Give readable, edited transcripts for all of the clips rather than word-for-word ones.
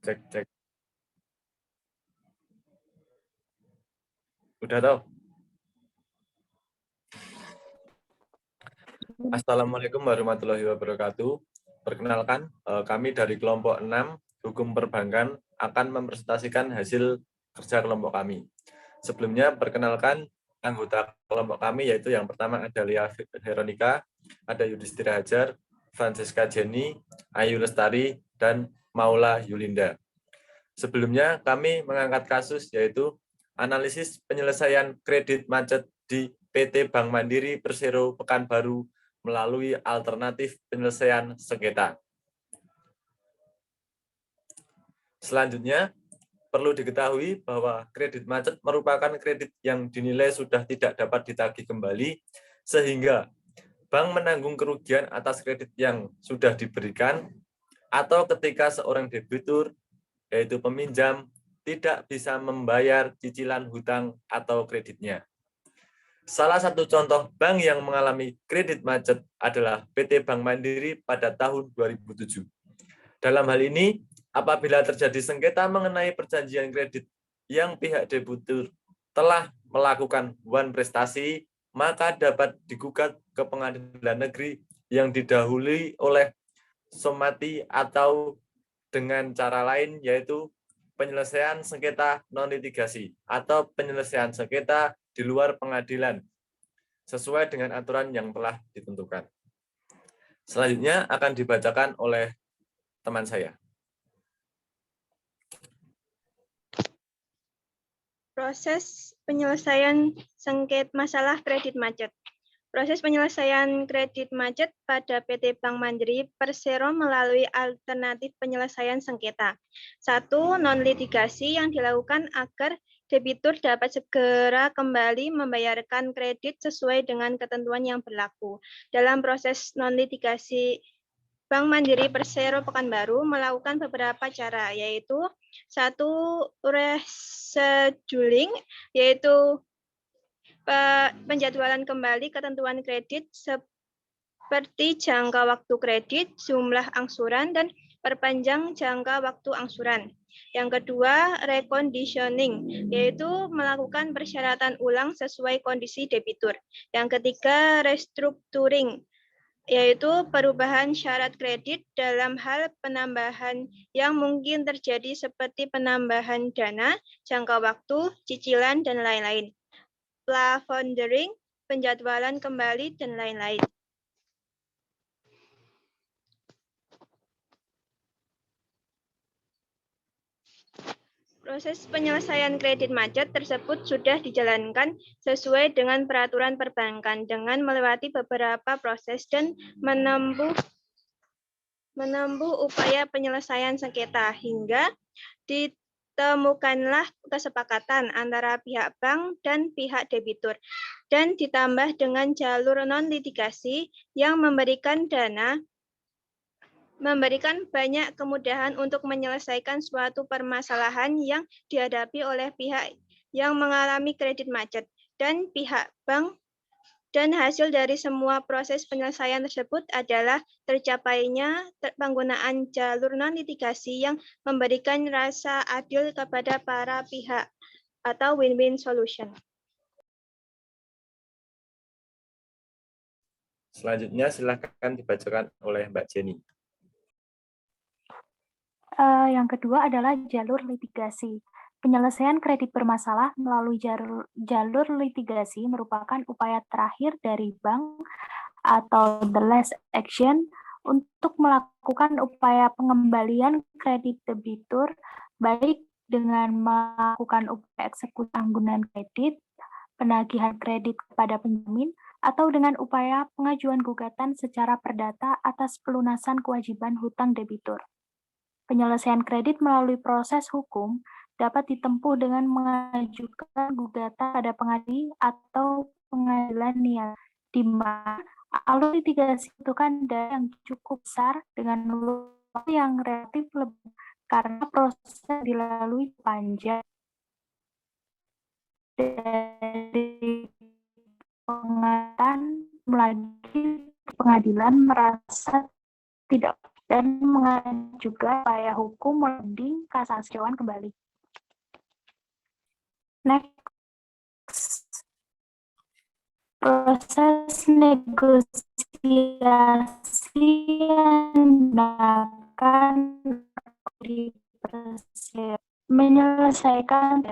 Cek, cek. Udah tahu? Assalamualaikum warahmatullahi wabarakatuh. Perkenalkan, kami dari kelompok 6 Hukum Perbankan akan mempresentasikan hasil kerja kelompok kami. Sebelumnya, perkenalkan anggota kelompok kami, yaitu yang pertama ada Lia Veronica, ada Yudhistira Hajar, Francesca Jenny, Ayu Lestari, dan Maula Yulinda. Sebelumnya, kami mengangkat kasus yaitu analisis penyelesaian kredit macet di PT Bank Mandiri Persero Pekanbaru melalui alternatif penyelesaian sengketa. Selanjutnya, perlu diketahui bahwa kredit macet merupakan kredit yang dinilai sudah tidak dapat ditagih kembali, sehingga bank menanggung kerugian atas kredit yang sudah diberikan, atau ketika seorang debitur, yaitu peminjam, tidak bisa membayar cicilan hutang atau kreditnya. Salah satu contoh bank yang mengalami kredit macet adalah PT Bank Mandiri pada tahun 2007. Dalam hal ini, apabila terjadi sengketa mengenai perjanjian kredit yang pihak debitur telah melakukan wan prestasi, maka dapat digugat ke pengadilan negeri yang didahului oleh somati atau dengan cara lain yaitu penyelesaian sengketa non-litigasi atau penyelesaian sengketa di luar pengadilan sesuai dengan aturan yang telah ditentukan. Selanjutnya akan dibacakan oleh teman saya. Proses penyelesaian sengketa masalah kredit macet. Proses penyelesaian kredit macet pada PT Bank Mandiri Persero melalui alternatif penyelesaian sengketa. 1. Non-litigasi yang dilakukan agar debitur dapat segera kembali membayarkan kredit sesuai dengan ketentuan yang berlaku. Dalam proses non-litigasi, Bank Mandiri Persero Pekanbaru melakukan beberapa cara, yaitu 1. Rescheduling, yaitu penjadwalan kembali ketentuan kredit seperti jangka waktu kredit, jumlah angsuran, dan perpanjang jangka waktu angsuran. Yang kedua, reconditioning, yaitu melakukan persyaratan ulang sesuai kondisi debitur. Yang ketiga, restructuring, yaitu perubahan syarat kredit dalam hal penambahan yang mungkin terjadi seperti penambahan dana, jangka waktu, cicilan, dan lain-lain. Plafonering, penjadwalan kembali, dan lain-lain. Proses penyelesaian kredit macet tersebut sudah dijalankan sesuai dengan peraturan perbankan dengan melewati beberapa proses dan menempuh upaya penyelesaian sengketa hingga ditemukanlah kesepakatan antara pihak bank dan pihak debitur dan ditambah dengan jalur non-litigasi yang memberikan banyak kemudahan untuk menyelesaikan suatu permasalahan yang dihadapi oleh pihak yang mengalami kredit macet dan pihak bank, dan hasil dari semua proses penyelesaian tersebut adalah tercapainya penggunaan jalur non-litigasi yang memberikan rasa adil kepada para pihak atau win-win solution. Selanjutnya silakan dibacakan oleh Mbak Jenny. Yang kedua adalah jalur litigasi. Penyelesaian kredit bermasalah melalui jalur litigasi merupakan upaya terakhir dari bank atau the last action untuk melakukan upaya pengembalian kredit debitur, baik dengan melakukan upaya eksekusi tanggungan kredit, penagihan kredit kepada penjamin, atau dengan upaya pengajuan gugatan secara perdata atas pelunasan kewajiban hutang debitur. Penyelesaian kredit melalui proses hukum dapat ditempuh dengan mengajukan gugatan pada pengadilan atau pengadilan niaga, di mana alur litigasi itu kan yang cukup besar dengan waktu yang relatif lebih karena proses dilalui panjang dari pengadilan merasa tidak dan mengajukan upaya hukum banding kasasi ajuan kembali. Next, proses negosiasi yang digunakan di menyelesaikan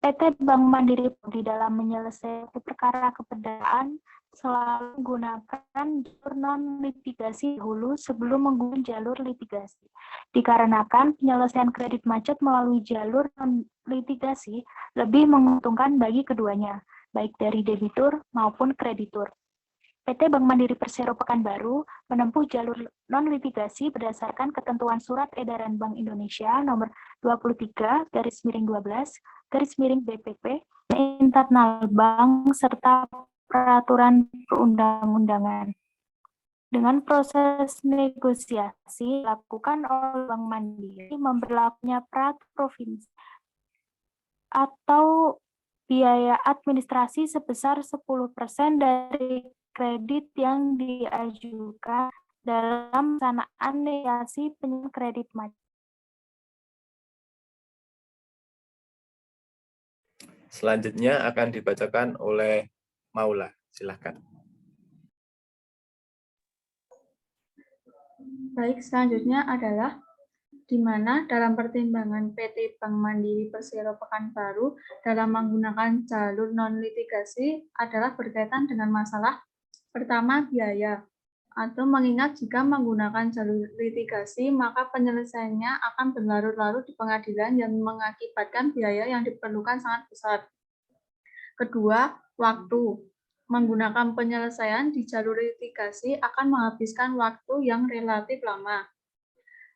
PT Bank Mandiri di dalam menyelesaikan perkara kepedataan selalu menggunakan jalur non-litigasi dahulu sebelum menggunakan jalur litigasi. Dikarenakan penyelesaian kredit macet melalui jalur non-litigasi lebih menguntungkan bagi keduanya, baik dari debitur maupun kreditur. PT Bank Mandiri Persero Pekanbaru menempuh jalur non-litigasi berdasarkan ketentuan Surat Edaran Bank Indonesia nomor 23/12/BPP, internal bank serta peraturan perundang-undangan. Dengan proses negosiasi dilakukan oleh Bank Mandiri memberlakunya peraturan provinsi atau biaya administrasi sebesar 10% dari kredit yang diajukan dalam pelaksanaan negosiasi penyelesaian kredit macet. Selanjutnya akan dibacakan oleh Maula. Silakan. Baik, selanjutnya adalah di mana dalam pertimbangan PT Bank Mandiri Persero Pekanbaru dalam menggunakan jalur non-litigasi adalah berkaitan dengan masalah pertama biaya, atau mengingat jika menggunakan jalur litigasi maka penyelesaiannya akan berlarut-larut di pengadilan yang mengakibatkan biaya yang diperlukan sangat besar. Kedua, waktu. Menggunakan penyelesaian di jalur litigasi akan menghabiskan waktu yang relatif lama.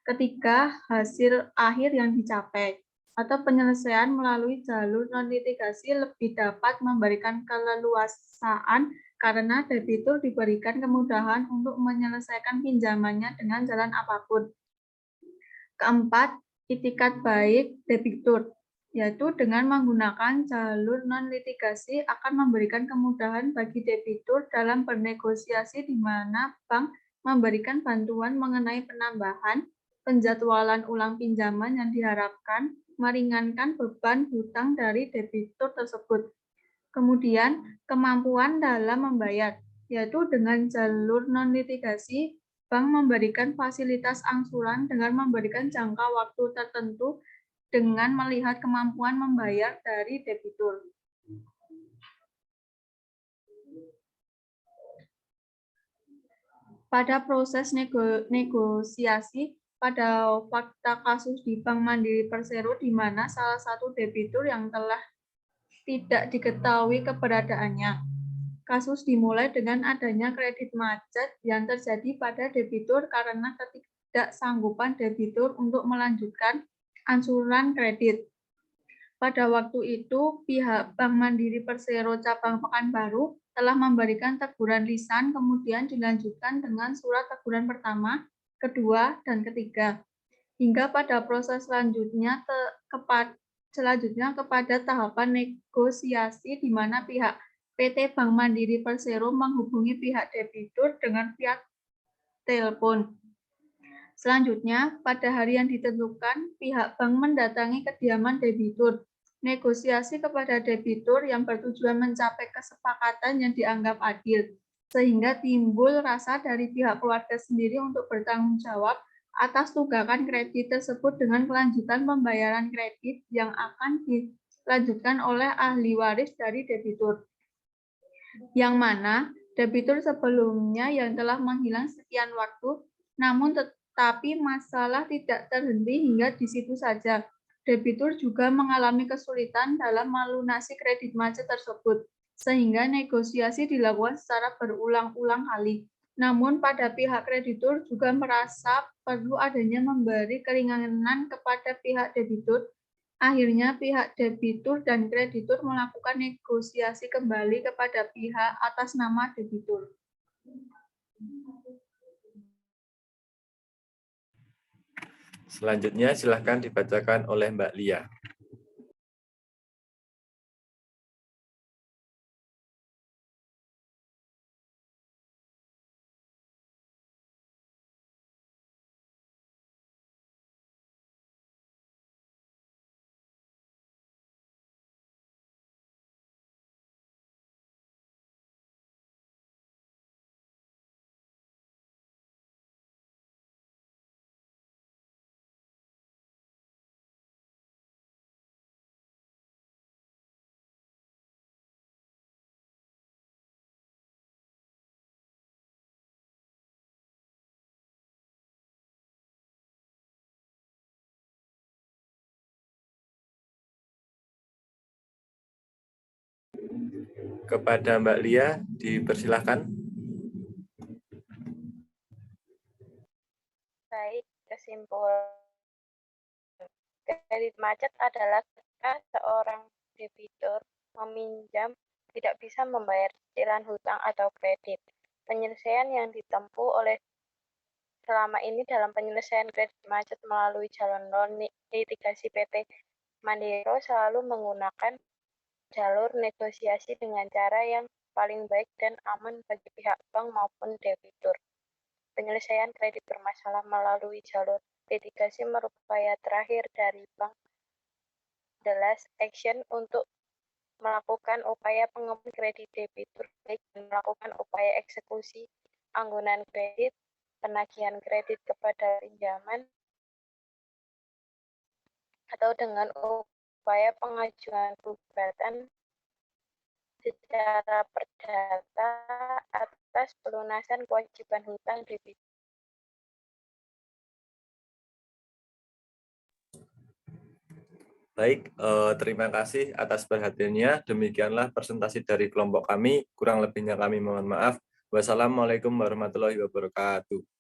Ketiga, hasil akhir yang dicapai atau penyelesaian melalui jalur non-litigasi lebih dapat memberikan keleluasaan karena debitur diberikan kemudahan untuk menyelesaikan pinjamannya dengan jalan apapun. Keempat, itikat baik debitur, yaitu dengan menggunakan jalur non-litigasi akan memberikan kemudahan bagi debitur dalam bernegosiasi di mana bank memberikan bantuan mengenai penambahan penjadwalan ulang pinjaman yang diharapkan meringankan beban hutang dari debitur tersebut. Kemudian, kemampuan dalam membayar, yaitu dengan jalur non-litigasi, bank memberikan fasilitas angsuran dengan memberikan jangka waktu tertentu dengan melihat kemampuan membayar dari debitur. Pada proses negosiasi, pada fakta kasus di Bank Mandiri Persero di mana salah satu debitur yang telah tidak diketahui keberadaannya. Kasus dimulai dengan adanya kredit macet yang terjadi pada debitur karena ketidaksanggupan debitur untuk melanjutkan angsuran kredit. Pada waktu itu, pihak Bank Mandiri Persero Cabang Pekanbaru telah memberikan teguran lisan, kemudian dilanjutkan dengan surat teguran pertama, kedua, dan ketiga. Hingga pada proses selanjutnya kepada tahapan negosiasi di mana pihak PT Bank Mandiri Persero menghubungi pihak debitur dengan pihak telepon. Selanjutnya, pada hari yang ditentukan, pihak bank mendatangi kediaman debitur. Negosiasi kepada debitur yang bertujuan mencapai kesepakatan yang dianggap adil, sehingga timbul rasa dari pihak keluarga sendiri untuk bertanggung jawab atas tunggakan kredit tersebut dengan kelanjutan pembayaran kredit yang akan dilanjutkan oleh ahli waris dari debitur. Yang mana debitur sebelumnya yang telah menghilang sekian waktu, namun tapi masalah tidak terhenti hingga di situ saja. Debitur juga mengalami kesulitan dalam melunasi kredit macet tersebut, sehingga negosiasi dilakukan secara berulang-ulang kali. Namun pada pihak kreditur juga merasa perlu adanya memberi keringanan kepada pihak debitur. Akhirnya pihak debitur dan kreditur melakukan negosiasi kembali kepada pihak atas nama debitur. Selanjutnya silakan dibacakan oleh Mbak Lia. kepada Mbak Lia, dipersilahkan. Baik, kesimpulan. Kredit macet adalah ketika seorang debitur meminjam tidak bisa membayar cicilan hutang atau kredit. Penyelesaian yang ditempuh oleh selama ini dalam penyelesaian kredit macet melalui jalur non litigasi PT Mandiri selalu menggunakan jalur negosiasi dengan cara yang paling baik dan aman bagi pihak bank maupun debitur. Penyelesaian kredit bermasalah melalui jalur litigasi merupakan upaya terakhir dari bank, the last action untuk melakukan upaya pengembalian kredit debitur baik dan melakukan upaya eksekusi anggunan kredit, penagihan kredit kepada pinjaman, atau dengan upaya pengajuan gugatan secara perdata atas pelunasan kewajiban hutang debitur. Baik, terima kasih atas perhatiannya. Demikianlah presentasi dari kelompok kami. Kurang lebihnya kami mohon maaf. Wassalamualaikum warahmatullahi wabarakatuh.